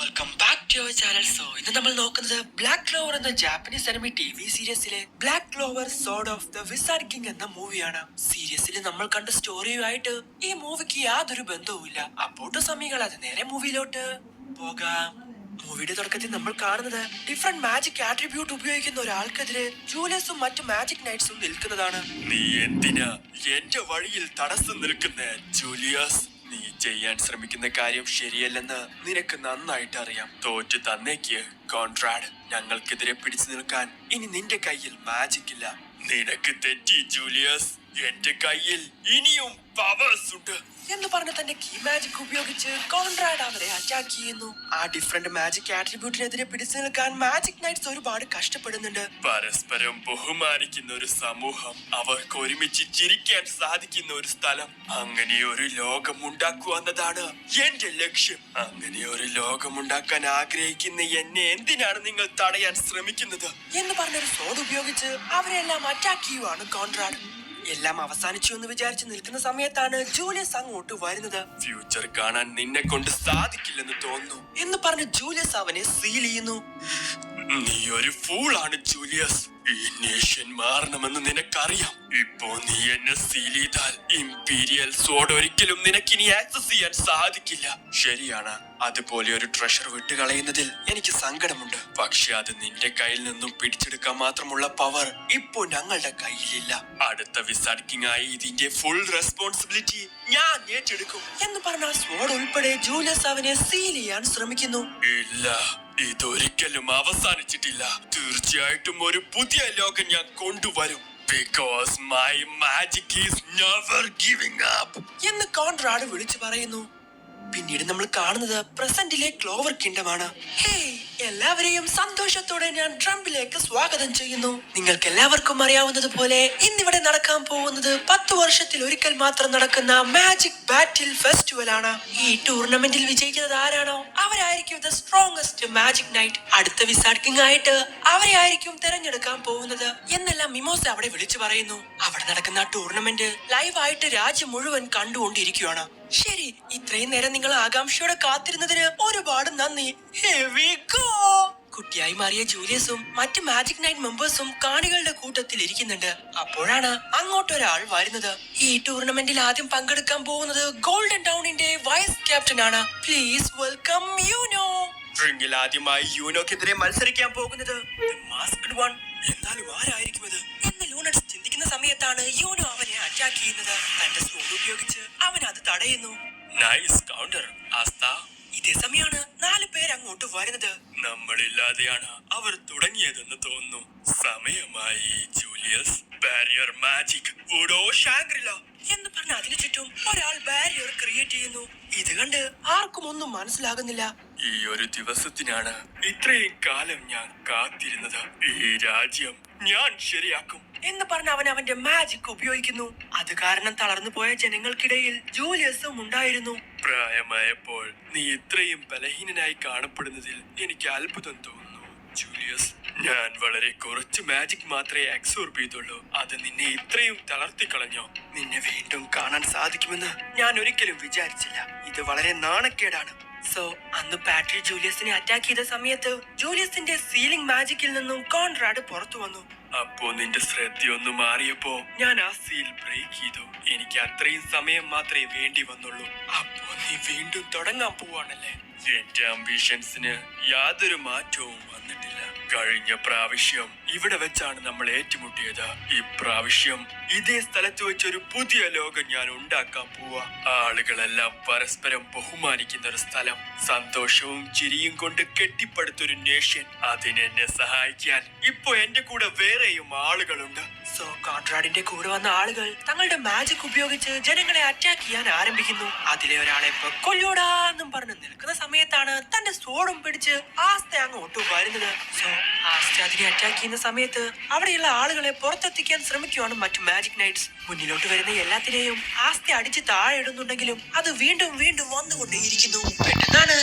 Welcome back to your channel. So ഇന്ന് നമ്മൾ നോക്കുന്നത് ബ്ലാക്ക് ക്ലോവർ എന്ന ജാപ്പനീസ് അനിമി ടിവി സീരീസിലെ black clover sword of the wizard king എന്ന മൂവിയാണ്. സീരീസിൽ നമ്മൾ കണ്ട സ്റ്റോറിയുമായിട്ട് ഈ മൂവിക്ക് യാതൊരു ബന്ധവുമില്ല. അപ്പോട്ട് സമയങ്ങൾ അത് നേരെ മൂവിയിലോട്ട് പോകാം. മൂവിയുടെ തുടക്കത്തിൽ നമ്മൾ കാണുന്നത് ഡിഫറെന്റ് മാജിക് ആട്രിബ്യൂട്ട് ഉപയോഗിക്കുന്ന ഒരാൾക്കെതിരെ ജൂലിയസും മറ്റു മാജിക് നൈറ്റ്സും നിൽക്കുന്നതാണ്. നീ എന്തിനാ എന്റെ വഴിയിൽ തടസ്സം നിൽക്കുന്ന ജൂലിയസ്? നീ ചെയ്യാൻ ശ്രമിക്കുന്ന കാര്യം ശരിയല്ലെന്ന് നിനക്ക് നന്നായിട്ട് അറിയാം. തോറ്റു തന്നേക്ക് കോൺട്രാഡ്. ഞങ്ങൾക്കെതിരെ പിടിച്ചു നിൽക്കാൻ ഇനി നിന്റെ കയ്യിൽ മാജിക് ഇല്ല. നിനക്ക് തെറ്റി ജൂലിയസ്. എന്റെ കയ്യിൽ ഇനിയും പവേഴ്സ് ഉണ്ട് എന്ന് പറഞ്ഞ് തന്റെ കീ മാജിക് ഉപയോഗിച്ച് കോൺട്രാഡ് അവരെ അറ്റാക്ക് ചെയ്യുന്നു. ആ ഡിഫറെന്റ് മാജിക് ആട്രിബ്യൂട്ടിനെതിരെ പിടിച്ചു നിൽക്കാൻ മാജിക് നൈറ്റ്സ് ഒരുപാട് കഷ്ടപ്പെടുന്നുണ്ട്. പരസ്പരം ബഹുമാനിക്കുന്ന ഒരു സമൂഹം, അവർക്ക് ഒരുമിച്ച് ചിരിക്കാൻ സാധിക്കുന്ന ഒരു സ്ഥലം, അങ്ങനെ ഒരു ലോകം ഉണ്ടാക്കുക എന്നതാണ് എന്റെ ലക്ഷ്യം. അങ്ങനെ ഒരു ലോകം ഉണ്ടാക്കാൻ ആഗ്രഹിക്കുന്ന എന്നെ എന്തിനാണ് നിങ്ങൾ തടയാൻ ശ്രമിക്കുന്നത് എന്ന് പറഞ്ഞൊരു സോഡ് ഉപയോഗിച്ച് അവരെല്ലാം അറ്റാക്ക് ചെയ്യുവാണ് കോൺട്രാഡ്. എല്ലാം അവസാനിച്ചു എന്ന് വിചാരിച്ച് നിൽക്കുന്ന സമയത്താണ് ജൂലിയസ് അങ്ങോട്ട് വരുന്നത്. ഫ്യൂച്ചർ കാണാൻ നിന്നെ കൊണ്ട് സാധിക്കില്ലെന്ന് തോന്നുന്നു എന്ന് പറഞ്ഞ് ജൂലിയസ് അവനെ സീൽ ചെയ്യുന്നു. നീ ഒരു ഫൂളാണ് ജൂലിയസ്. ഈ നേഷൻ മാറണമെന്ന് നിനക്കറിയാം. ഇപ്പോ നീ എന്നെ സീൽ ചെയ്താൽ ഇംപീരിയൽ സോഡ് ഒരിക്കലും നിനക്കിനി ആക്സസ് ചെയ്യാൻ സാധിക്കില്ല. ശരിയാണ്, അതുപോലെ ഒരു ട്രഷർ വിട്ടുകളയുന്നതിൽ എനിക്ക് സങ്കടമുണ്ട്. പക്ഷെ അത് നിന്റെ കയ്യിൽ നിന്നും പിടിച്ചെടുക്കാൻ മാത്രമുള്ള പവർ ഇപ്പോ ഞങ്ങളുടെ കയ്യിലില്ല. അടുത്ത വിസാർഡ് കിങ് ആയി ഇതിന്റെ ഫുൾ റെസ്പോൺസിബിലിറ്റി ഞാൻ ഏറ്റെടുക്കും എന്ന് പറഞ്ഞ സോഡ് ഉൾപ്പെടെ ജൂലിയസ് അവനെ സീൽ ചെയ്യാൻ ശ്രമിക്കുന്നു. ഇല്ല, ഇതൊരിക്കലും അവസാനിച്ചിട്ടില്ല. തീർച്ചയായിട്ടും ഒരു പുതിയ ലോകം ഞാൻ കൊണ്ടുവരും. Because my magic is never giving up എന്ന് കോൺട്രാഡ് വിളിച്ചു പറയുന്നു. പിന്നീട് നമ്മൾ കാണുന്നത് പ്രസന്റിലെ ക്ലോവർ കിങ്ഡമാണ്. ഹേയ്, എല്ലാവരെയും സന്തോഷത്തോടെ ഞാൻ ട്രംപിലേക്ക് സ്വാഗതം ചെയ്യുന്നു. നിങ്ങൾക്ക് എല്ലാവർക്കും അറിയാവുന്നതുപോലെ ഇന്നിവിടെ നടക്കാൻ പോകുന്നത് 10 വർഷത്തിൽ ഒരിക്കൽ മാത്രം നടക്കുന്ന മാജിക് ബാറ്റിൽ ഫെസ്റ്റിവൽ ആണ്. ഈ ടൂർണമെന്റിൽ വിജയിക്കുന്നത് ആരാണോ അവരായിരിക്കും ദ സ്ട്രോങ്സ്റ്റ് മാജിക് നൈറ്റ്. അടുത്ത വിസാർഡ് കിങ് ആയിട്ട് അവരെ ആയിരിക്കും തെരഞ്ഞെടുക്കാൻ പോകുന്നത് എന്നെല്ലാം മിമോസ അവിടെ വിളിച്ചു പറയുന്നു. അവിടെ നടക്കുന്ന ടൂർണമെന്റ് ലൈവായിട്ട് രാജ്യം മുഴുവൻ കണ്ടുകൊണ്ടിരിക്കുകയാണ്. ശരി, ഇത്രയും നേരം നിങ്ങൾ ആകാംക്ഷയോടെ കാത്തിരുന്നതിന് ഒരുപാട് നന്ദി. Here we go. കുട്ടിയായി മാറിയ ജൂലിയസും മറ്റ് മാജിക് നൈറ്റ് മെമ്പേഴ്സും കാണികളുടെ കൂട്ടത്തിൽ ഇരിക്കുന്നുണ്ട്. അപ്പോഴാണ് അങ്ങോട്ടൊരാൾ വരുന്നത്. ഈ ടൂർണമെന്റിൽ ആദ്യം പങ്കെടുക്കാൻ പോകുന്നത് ഗോൾഡൻ ടൗണിന്റെ വൈസ് ക്യാപ്റ്റൻ ആണ്. Please welcome Yuno. റിംഗിൽ ആദ്യമായി യൂനോക്കെതിരെ മത്സരിക്കാൻ പോകുന്നത് മാസ്ക്ഡ് വൺ. എന്നാലും ആരായിരിക്കും ഇത് എന്ന് ലൂണറ്റ്സ് ചിന്തിക്കുന്ന സമയത്താണ് യൂനോ അവനെ അറ്റാക്ക് ചെയ്യുന്നത്. തന്റെ സോഡ് ഉപയോഗിച്ച് അവൻ അത് തടയുന്നു. നൈസ് കൗണ്ടർ ആസ്ത. ഇതേ സമയമാണ് 4 പേര് അങ്ങോട്ട് വരുന്നത്. നമ്മളില്ലാതെയാണ് അവർ തുടങ്ങിയതെന്ന് തോന്നുന്നു. സമയമായി ജൂലിയസ്. ബാരിയർ മാജിക് വുഡോ ഷാങ്ഗ്രില എന്ന് പറഞ്ഞ അതിനു ചുറ്റും ഒരാൾ ബാരിയർ ക്രിയേറ്റ് ചെയ്യുന്നു. ഇത് കണ്ട് ആർക്കും ഒന്നും മനസ്സിലാകുന്നില്ല. ഈ ഒരു ദിവസത്തിനാണ് ഇത്രയും കാലം ഞാൻ കാത്തിരുന്നത്. ഈ രാജ്യം ഞാൻ ശരിയാക്കും എന്ന് പറഞ്ഞ അവൻ അവന്റെ മാജിക് ഉപയോഗിക്കുന്നു. അത് കാരണം തളർന്നു പോയ ജനങ്ങൾക്കിടയിൽ ജൂലിയസും ഉണ്ടായിരുന്നു. പ്രായമായപ്പോൾ നീ ഇത്രയും ബലഹീനനായി കാണപ്പെടുന്നതിൽ എനിക്ക് അത്ഭുതം തോന്നുന്നു ജൂലിയസ്. ഞാൻ വളരെ കുറച്ച് മാജിക് മാത്രമേ അബ്സോർബ് ചെയ്തുള്ളൂ. അത് നിന്നെ ഇത്രയും തളർത്തി കളഞ്ഞോ? നിന്നെ വീണ്ടും കാണാൻ സാധിക്കുമെന്ന് ഞാൻ ഒരിക്കലും വിചാരിച്ചില്ല. ഇത് വളരെ നാണക്കേടാണ്. സോ അന്ന് പാട്രി ജൂലിയസിനെ അറ്റാക്ക് ചെയ്ത സമയത്ത് ജൂലിയസിന്റെ സീലിംഗ് മാജിക്കിൽ നിന്നും കോൺട്രാഡ് പുറത്തു വന്നു. അപ്പോ നിന്റെ ശ്രദ്ധയൊന്ന് മാറിയപ്പോ ഞാൻ ആ സീൽ ബ്രേക്ക് ചെയ്തു. എനിക്ക് അത്രയും സമയം മാത്രമേ വേണ്ടി വന്നുള്ളൂ. അപ്പോ നീ വീണ്ടും തുടങ്ങാൻ പോവാണല്ലേ? എന്റെ അംബിഷൻസിന് യാതൊരു മാറ്റവും വന്നിട്ടില്ല. കഴിഞ്ഞ പ്രാവശ്യം ഇവിടെ വെച്ചാണ് നമ്മൾ ഏറ്റുമുട്ടിയത്. ഇപ്രാവശ്യം ഇതേ സ്ഥലത്ത് വെച്ചൊരു പുതിയ ലോകം ഞാൻ ഉണ്ടാക്കാൻ പോവാ. ആളുകളെല്ലാം പരസ്പരം ബഹുമാനിക്കുന്ന ഒരു സ്ഥലം, സന്തോഷവും ചിരിയും കൊണ്ട് കെട്ടിപ്പടുത്തൊരു നേഷൻ. അതിനെന്നെ സഹായിക്കാൻ ഇപ്പൊ എന്റെ കൂടെ വേറെയും ആളുകളുണ്ട്. സോ കോൺട്രാഡിന്റെ കൂടെ വന്ന ആളുകൾ തങ്ങളുടെ മാജിക് ഉപയോഗിച്ച് ജനങ്ങളെ അറ്റാക്ക് ചെയ്യാൻ ആരംഭിക്കുന്നു. അതിലെ ഒരാളെ ഇപ്പൊ കൊല്ലൂടാന്നും പറഞ്ഞ് നിൽക്കുന്ന സമയത്താണ് തന്റെ സോഡും പിടിച്ച് ആസ്ത അങ്ങോട്ട് വരുന്നത്. സോ ആസ്ത അതിനെ അറ്റാക്ക് ചെയ്യുന്ന സമയത്ത് അവിടെയുള്ള ആളുകളെ പുറത്തെത്തിക്കാൻ ശ്രമിക്കുകയാണ് മറ്റു മാജിക് നൈറ്റ്സ്. മുന്നിലോട്ട് വരുന്ന എല്ലാത്തിനെയും ആസ്ത അടിച്ച് താഴെ ഇടുന്നുണ്ടെങ്കിലും അത് വീണ്ടും വീണ്ടും വന്നുകൊണ്ടേയിരിക്കുന്നു. പെട്ടെന്നാണ്